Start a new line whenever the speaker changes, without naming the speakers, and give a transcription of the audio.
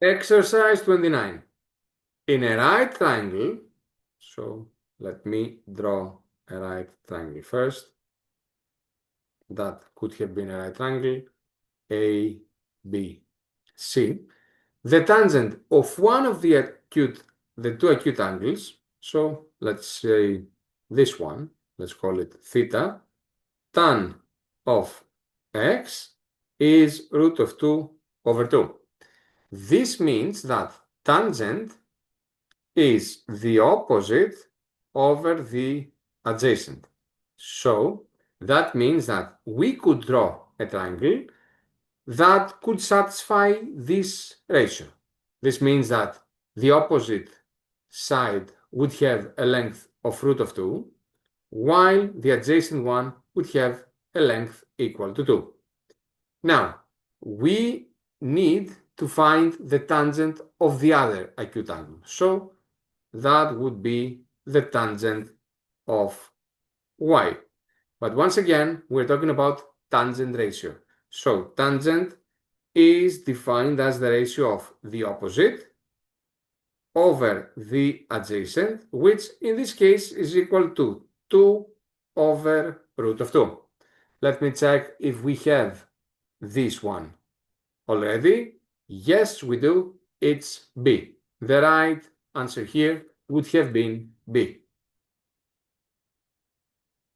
Exercise 29. In a right triangle, so let me draw a right triangle first. That could have been a right triangle, A, B, C. The tangent of one of the two acute angles, so let's say this one, let's call it theta, tan of x is root of 2 over 2. This means that tangent is the opposite over the adjacent. So that means that we could draw a triangle that could satisfy this ratio. This means that the opposite side would have a length of root of 2, while the adjacent one would have a length equal to 2. Now, we need to find the tangent of the other acute angle. So that would be the tangent of y. But once again, we're talking about tangent ratio. So tangent is defined as the ratio of the opposite over the adjacent, which in this case is equal to 2 over root of 2. Let me check if we have this one already. Yes, we do. It's B. The right answer here would have been B.